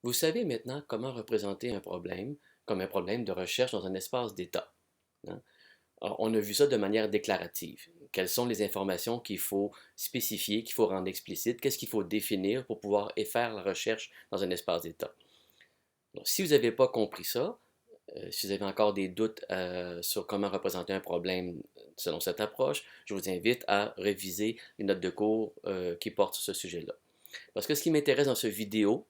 Vous savez maintenant comment représenter un problème comme un problème de recherche dans un espace d'état, hein? Alors, on a vu ça de manière déclarative. Quelles sont les informations qu'il faut spécifier, qu'il faut rendre explicites, qu'est-ce qu'il faut définir pour pouvoir faire la recherche dans un espace d'état. Donc, si vous n'avez pas compris ça, si vous avez encore des doutes sur comment représenter un problème selon cette approche, je vous invite à réviser les notes de cours qui portent sur ce sujet-là. Parce que ce qui m'intéresse dans cette vidéo,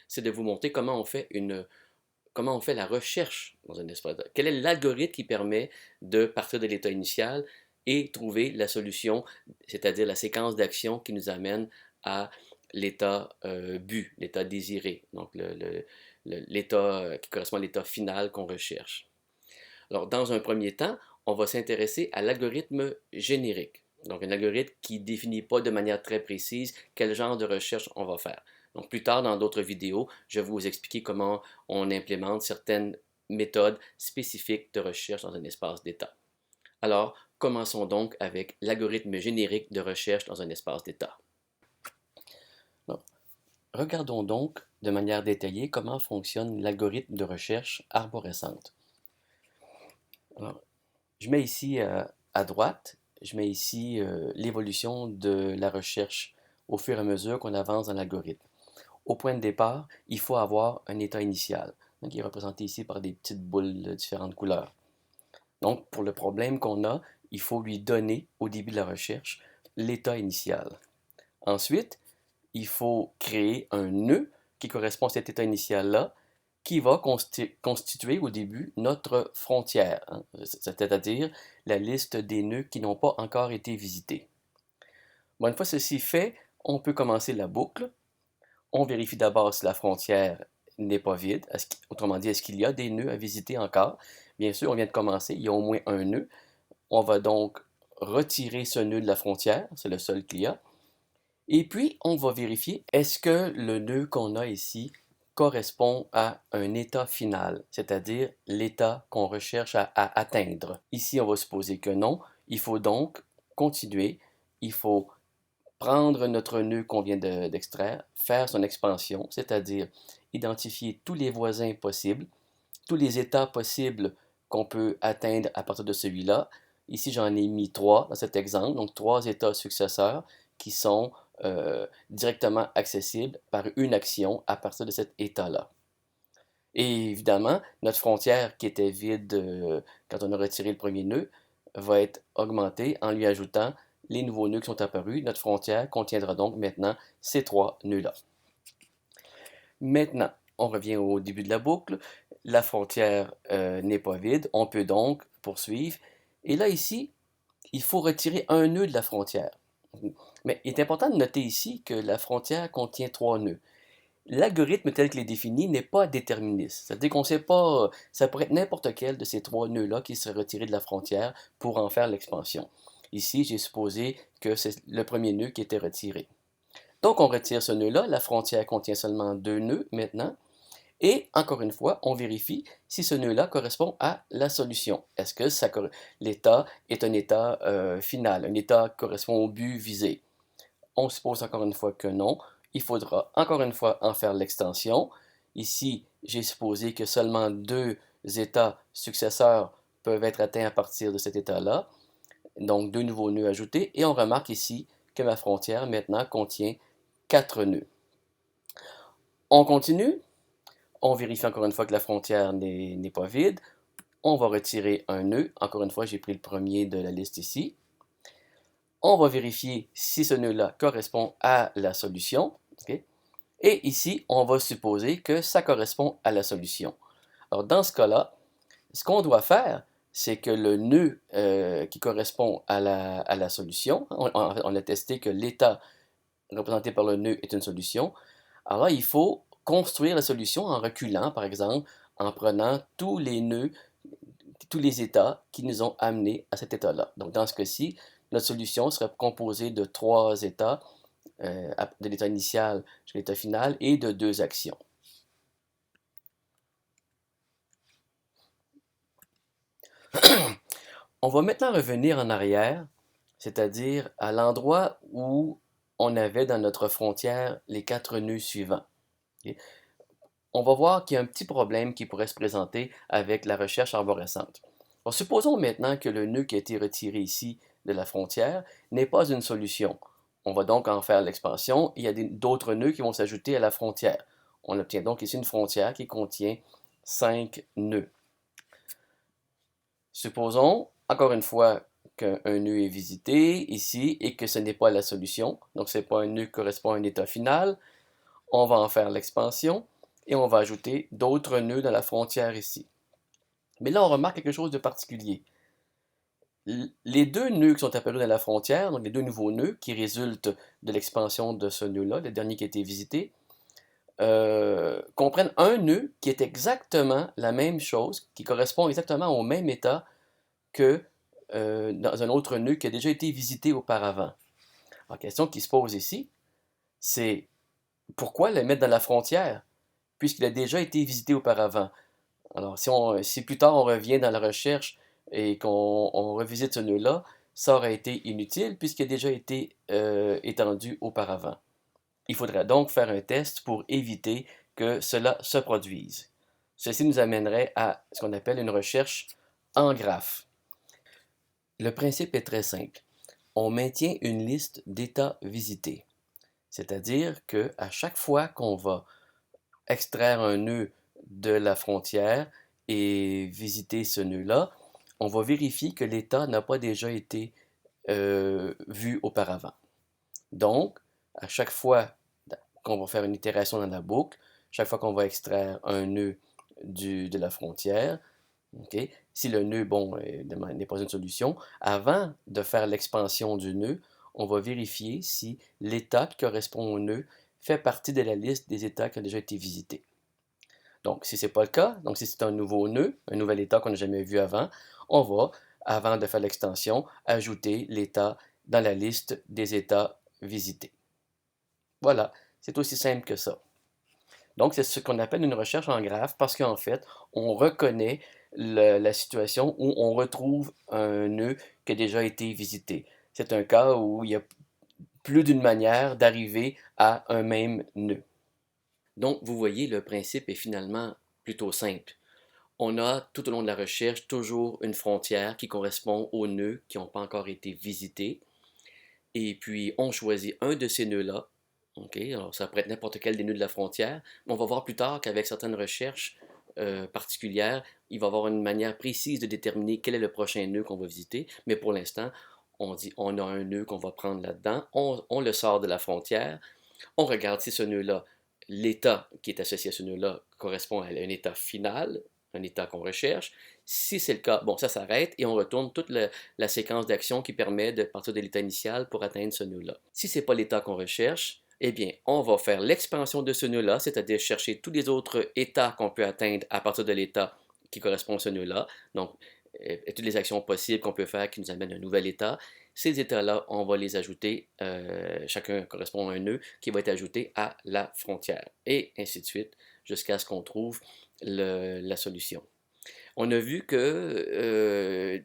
c'est de vous montrer comment on fait la recherche dans un espace. Quel est l'algorithme qui permet de partir de l'état initial et trouver la solution, c'est-à-dire la séquence d'actions qui nous amène à l'état but, l'état désiré, donc l'état qui correspond à l'état final qu'on recherche. Alors, dans un premier temps, on va s'intéresser à l'algorithme générique. Donc, un algorithme qui ne définit pas de manière très précise quel genre de recherche on va faire. Donc, plus tard, dans d'autres vidéos, je vais vous expliquer comment on implémente certaines méthodes spécifiques de recherche dans un espace d'état. Alors, commençons donc avec l'algorithme générique de recherche dans un espace d'état. Regardons donc de manière détaillée comment fonctionne l'algorithme de recherche arborescente. Alors, je mets ici à droite, je mets ici l'évolution de la recherche au fur et à mesure qu'on avance dans l'algorithme. Au point de départ, il faut avoir un état initial, donc qui est représenté ici par des petites boules de différentes couleurs. Donc, pour le problème qu'on a, il faut lui donner, au début de la recherche, l'état initial. Ensuite, il faut créer un nœud qui correspond à cet état initial-là, qui va constituer au début notre frontière, hein, c'est-à-dire la liste des nœuds qui n'ont pas encore été visités. Bon, une fois ceci fait, on peut commencer la boucle. On vérifie d'abord si la frontière n'est pas vide. Autrement dit, est-ce qu'il y a des nœuds à visiter encore? Bien sûr, on vient de commencer, il y a au moins un nœud. On va donc retirer ce nœud de la frontière, c'est le seul qu'il y a. Et puis, on va vérifier, est-ce que le nœud qu'on a ici correspond à un état final, c'est-à-dire l'état qu'on recherche à atteindre. Ici, on va supposer que non. Il faut donc continuer. Il faut prendre notre nœud qu'on vient d'extraire, faire son expansion, c'est-à-dire identifier tous les voisins possibles, tous les états possibles qu'on peut atteindre à partir de celui-là. Ici, j'en ai mis trois dans cet exemple, donc trois états successeurs qui sont directement accessibles par une action à partir de cet état-là. Et évidemment, notre frontière qui était vide quand on a retiré le premier nœud va être augmentée en lui ajoutant les nouveaux nœuds qui sont apparus. Notre frontière contiendra donc maintenant ces trois nœuds-là. Maintenant, on revient au début de la boucle. La frontière n'est pas vide. On peut donc poursuivre. Et là, ici, il faut retirer un nœud de la frontière. Mais il est important de noter ici que la frontière contient trois nœuds. L'algorithme tel qu'il est défini n'est pas déterministe. C'est-à-dire qu'on ne sait pas, ça pourrait être n'importe quel de ces trois nœuds-là qui serait retiré de la frontière pour en faire l'expansion. Ici, j'ai supposé que c'est le premier nœud qui était retiré. Donc, on retire ce nœud-là. La frontière contient seulement deux nœuds maintenant. Et encore une fois, on vérifie si ce nœud-là correspond à la solution. Est-ce que l'état est un état final, un état correspond au but visé? On suppose encore une fois que non. Il faudra encore une fois en faire l'extension. Ici, j'ai supposé que seulement deux états successeurs peuvent être atteints à partir de cet état-là. Donc, deux nouveaux nœuds ajoutés. Et on remarque ici que ma frontière maintenant contient quatre nœuds. On continue. On vérifie encore une fois que la frontière n'est pas vide. On va retirer un nœud. Encore une fois, j'ai pris le premier de la liste ici. On va vérifier si ce nœud-là correspond à la solution. Okay? Et ici, on va supposer que ça correspond à la solution. Alors, dans ce cas-là, ce qu'on doit faire, c'est que le nœud qui correspond à la solution, on a testé que l'état représenté par le nœud est une solution. Alors là, il faut construire la solution en reculant, par exemple, en prenant tous les nœuds, tous les états qui nous ont amenés à cet état-là. Donc, dans ce cas-ci, notre solution serait composée de trois états, de l'état initial jusqu'à l'état final, et de deux actions. On va maintenant revenir en arrière, c'est-à-dire à l'endroit où on avait dans notre frontière les quatre nœuds suivants. Okay? on va voir qu'il y a un petit problème qui pourrait se présenter avec la recherche arborescente. Alors, supposons maintenant que le nœud qui a été retiré ici de la frontière n'est pas une solution. On va donc en faire l'expansion et il y a d'autres nœuds qui vont s'ajouter à la frontière. On obtient donc ici une frontière qui contient 5 nœuds. Supposons, encore une fois, qu'un nœud est visité ici et que ce n'est pas la solution. Donc, ce n'est pas un nœud qui correspond à un état final. On va en faire l'expansion et on va ajouter d'autres nœuds dans la frontière ici. Mais là, on remarque quelque chose de particulier. Les deux nœuds qui sont apparus dans la frontière, donc les deux nouveaux nœuds qui résultent de l'expansion de ce nœud-là, le dernier qui a été visité, comprennent un nœud qui est exactement la même chose, qui correspond exactement au même état que dans un autre nœud qui a déjà été visité auparavant. La question qui se pose ici, c'est pourquoi le mettre dans la frontière, puisqu'il a déjà été visité auparavant? Alors, si plus tard on revient dans la recherche et qu'on revisite ce nœud-là, ça aurait été inutile puisqu'il a déjà été étendu auparavant. Il faudrait donc faire un test pour éviter que cela se produise. Ceci nous amènerait à ce qu'on appelle une recherche en graphe. Le principe est très simple. On maintient une liste d'états visités. C'est-à-dire qu'à chaque fois qu'on va extraire un nœud de la frontière et visiter ce nœud-là, on va vérifier que l'état n'a pas déjà été vu auparavant. Donc, à chaque fois qu'on va faire une itération dans la boucle, chaque fois qu'on va extraire un nœud de la frontière, okay, si le nœud, bon, n'est pas une solution, avant de faire l'expansion du nœud, on va vérifier si l'état qui correspond au nœud fait partie de la liste des états qui ont déjà été visités. Donc, si ce n'est pas le cas, donc si c'est un nouveau nœud, un nouvel état qu'on n'a jamais vu avant, on va, avant de faire l'extension, ajouter l'état dans la liste des états visités. Voilà, c'est aussi simple que ça. Donc, c'est ce qu'on appelle une recherche en graphe parce qu'en fait, on reconnaît la situation où on retrouve un nœud qui a déjà été visité. C'est un cas où il y a plus d'une manière d'arriver à un même nœud. Donc, vous voyez, le principe est finalement plutôt simple. On a tout au long de la recherche toujours une frontière qui correspond aux nœuds qui n'ont pas encore été visités. Et puis, on choisit un de ces nœuds-là. Okay? Alors, ça pourrait être n'importe quel des nœuds de la frontière. On va voir plus tard qu'avec certaines recherches particulières, il va y avoir une manière précise de déterminer quel est le prochain nœud qu'on va visiter. Mais pour l'instant, on dit on a un nœud qu'on va prendre là-dedans. On le sort de la frontière. On regarde si ce nœud-là, l'état qui est associé à ce nœud-là correspond à un état final, un état qu'on recherche. Si c'est le cas, bon, ça s'arrête et on retourne toute la séquence d'actions qui permet de partir de l'état initial pour atteindre ce nœud-là. Si ce n'est pas l'état qu'on recherche, eh bien, on va faire l'expansion de ce nœud-là, c'est-à-dire chercher tous les autres états qu'on peut atteindre à partir de l'état qui correspond à ce nœud-là. Donc, toutes les actions possibles qu'on peut faire qui nous amènent à un nouvel état. Ces états-là, on va les ajouter, chacun correspond à un nœud qui va être ajouté à la frontière, et ainsi de suite, jusqu'à ce qu'on trouve la solution. On a vu que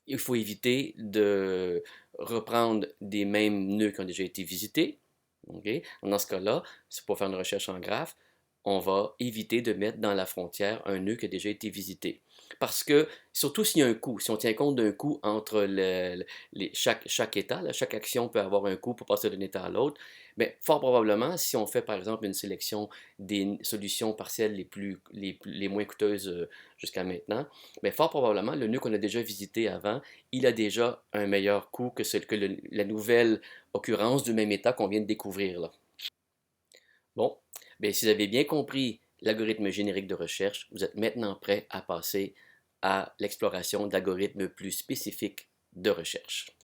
il faut éviter de reprendre des mêmes nœuds qui ont déjà été visités. Okay? Dans ce cas-là, c'est pour faire une recherche en graphe, on va éviter de mettre dans la frontière un nœud qui a déjà été visité. Parce que, surtout s'il y a un coût, si on tient compte d'un coût entre chaque état, là, chaque action peut avoir un coût pour passer d'un état à l'autre, mais fort probablement, si on fait par exemple une sélection des solutions partielles les moins coûteuses jusqu'à maintenant, mais fort probablement, le nœud qu'on a déjà visité avant, il a déjà un meilleur coût que la nouvelle occurrence du même état qu'on vient de découvrir là. Bon, bien, si vous avez bien compris l'algorithme générique de recherche, vous êtes maintenant prêt à passer à l'exploration d'algorithmes plus spécifiques de recherche.